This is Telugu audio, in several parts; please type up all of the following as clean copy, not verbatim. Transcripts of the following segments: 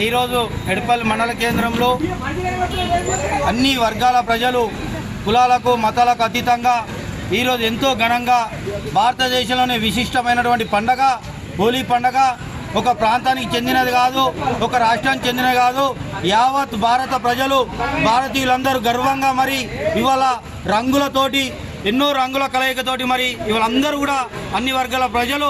ఈరోజు ఎడపల్లి మండల కేంద్రంలో అన్ని వర్గాల ప్రజలు కులాలకు మతాలకు అతీతంగా ఈరోజు ఎంతో ఘనంగా భారతదేశంలోనే విశిష్టమైనటువంటి పండగ హోలీ పండగ. ఒక ప్రాంతానికి చెందినది కాదు, ఒక రాష్ట్రానికి చెందినది కాదు, యావత్ భారత ప్రజలు భారతీయులందరూ గర్వంగా మరి ఇవాళ రంగులతోటి ఎన్నో రంగుల కలయికతోటి మరి ఇవాళందరూ కూడా అన్ని వర్గాల ప్రజలు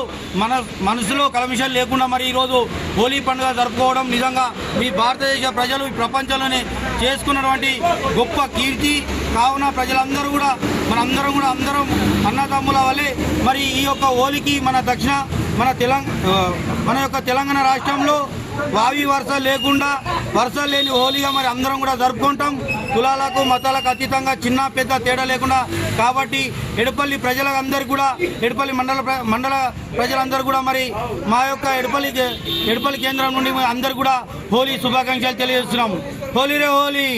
మనసులో కలమిషాలు లేకుండా మరి ఈరోజు హోలీ పండుగ జరుపుకోవడం నిజంగా ఈ భారతదేశ ప్రజలు ఈ ప్రపంచంలోనే చేసుకున్నటువంటి గొప్ప కీర్తి. కావున ప్రజలందరూ కూడా అందరం అన్నదమ్ముల వల్లే మరి ఈ యొక్క హోలీకి మన యొక్క తెలంగాణ రాష్ట్రంలో వావి వర్షాలు లేకుండా వర్షాలు లేని హోలీగా మరి అందరం కూడా జరుపుకుంటాం. కులాలకు మతాలకు అతీతంగా చిన్న పెద్ద తేడా లేకుండా. కాబట్టి ఎడపల్లి ప్రజలందరికీ కూడా ఎడపల్లి మండల ప్రజలందరూ కూడా మరి మా యొక్క ఎడపల్లి కేంద్రం నుండి అందరు కూడా హోలీ శుభాకాంక్షలు తెలియజేస్తున్నాము. హోలీ రే హోలీ.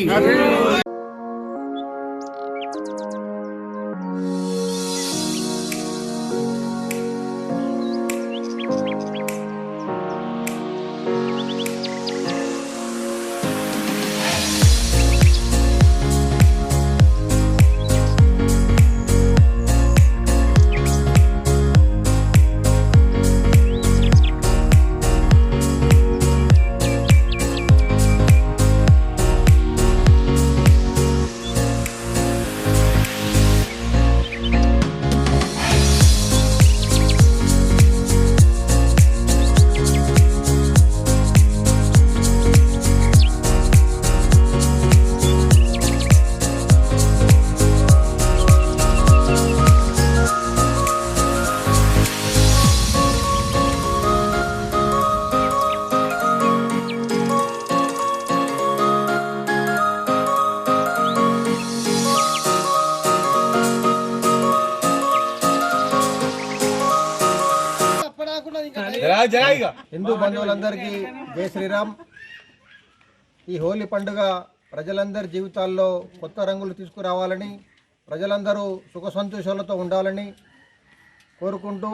హిందూ బంధువులందరికీ జై శ్రీరామ్. ఈ హోలీ పండుగ ప్రజలందరి జీవితాల్లో కొత్త రంగులు తీసుకురావాలని, ప్రజలందరూ సుఖ సంతోషాలతో ఉండాలని కోరుకుంటూ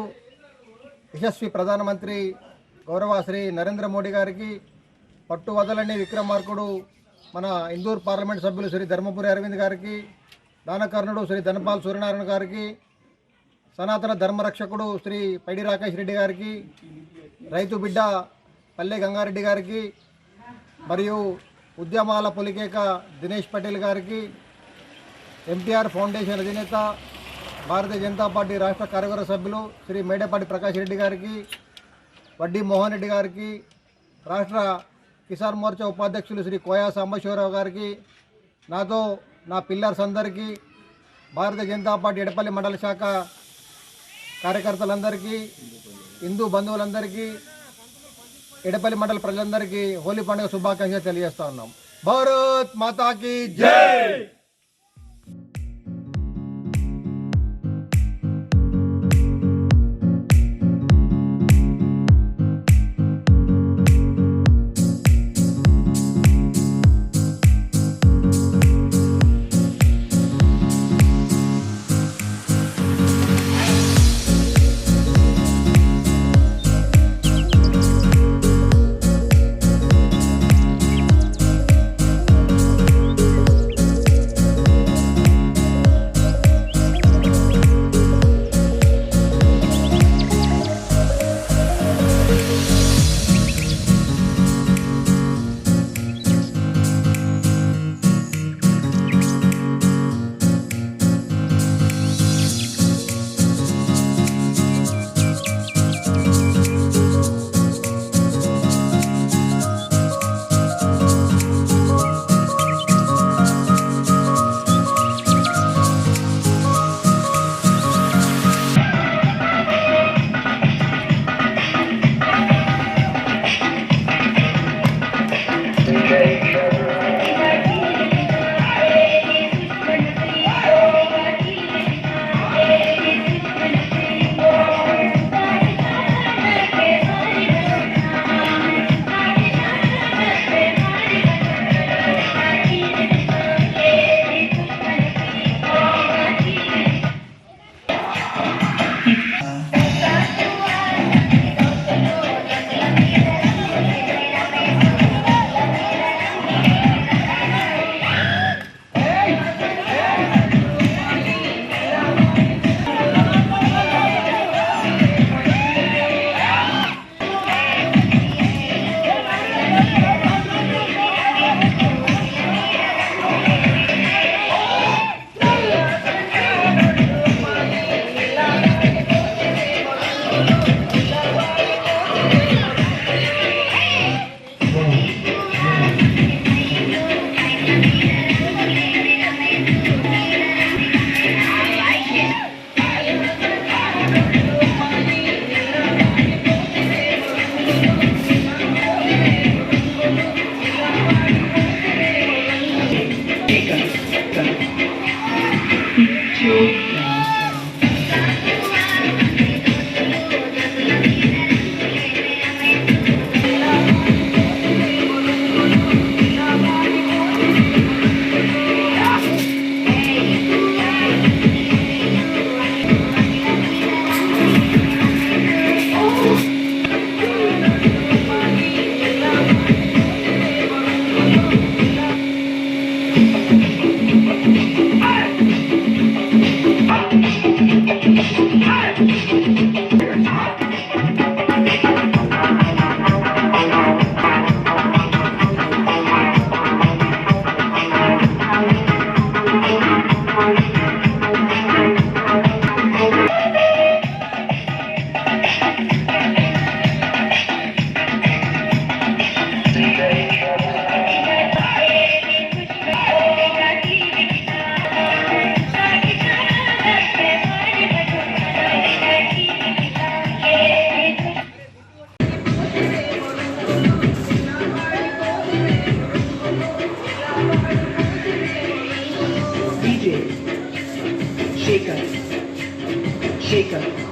యశస్వి ప్రధానమంత్రి గౌరవ శ్రీ నరేంద్ర మోడీ గారికి, పట్టు వదలని విక్రమార్కుడు మన ఇందూరు పార్లమెంట్ సభ్యులు శ్రీ ధర్మపురి అరవింద్ గారికి, దానకర్ణుడు శ్రీ ధనపాల్ సూర్యనారాయణ గారికి, సనాతన ధర్మరక్షకుడు శ్రీ పైడి రాకేష్ రెడ్డి గారికి, రైతు బిడ్డ పల్లె గంగారెడ్డి గారికి, మరియు ఉద్యమాల పొలికేక దినేష్ పటేల్ గారికి, ఎంటీఆర్ ఫౌండేషన్ అధినేత భారతీయ జనతా పార్టీ రాష్ట్ర కార్యవర్గ సభ్యులు శ్రీ మేడపాటి ప్రకాష్ రెడ్డి గారికి, వడ్డీ మోహన్ రెడ్డి గారికి, రాష్ట్ర కిసాన్ మోర్చా ఉపాధ్యక్షులు శ్రీ కోయా సాంబశివరావు గారికి, నాతో నా పిల్లర్స్ అందరికీ, భారతీయ జనతా పార్టీ ఎడపల్లి మండల శాఖ కార్యకర్తలందరికీ, హిందూ బంధువులందరికీ, ఎడపల్లి మండల ప్రజలందరికీ హోలీ పండుగ శుభాకాంక్షలు తెలియజేస్తా ఉన్నాం. భారత్ మాతాకి జై. DJ Shaker Shaker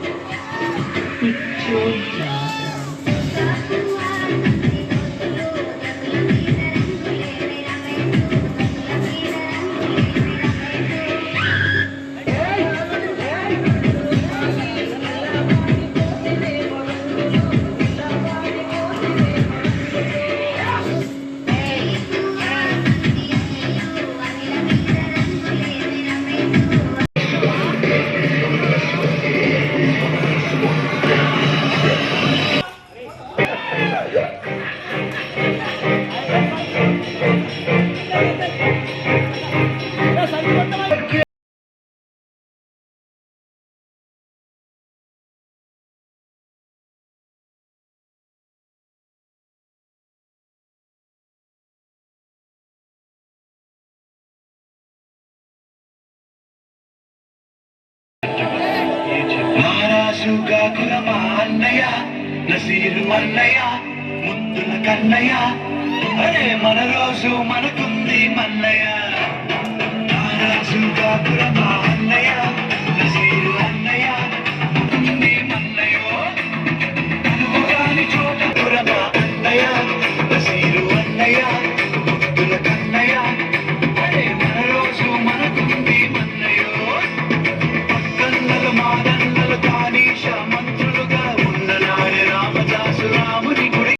మహారాజుగా కులమా అన్నయ్య నసీరు అన్నయ్య ముద్దుల కన్నయ్య అరే మన రోజు మనకుంది మన్నయ్య మహారాజుగా కులమా అన్నయ్య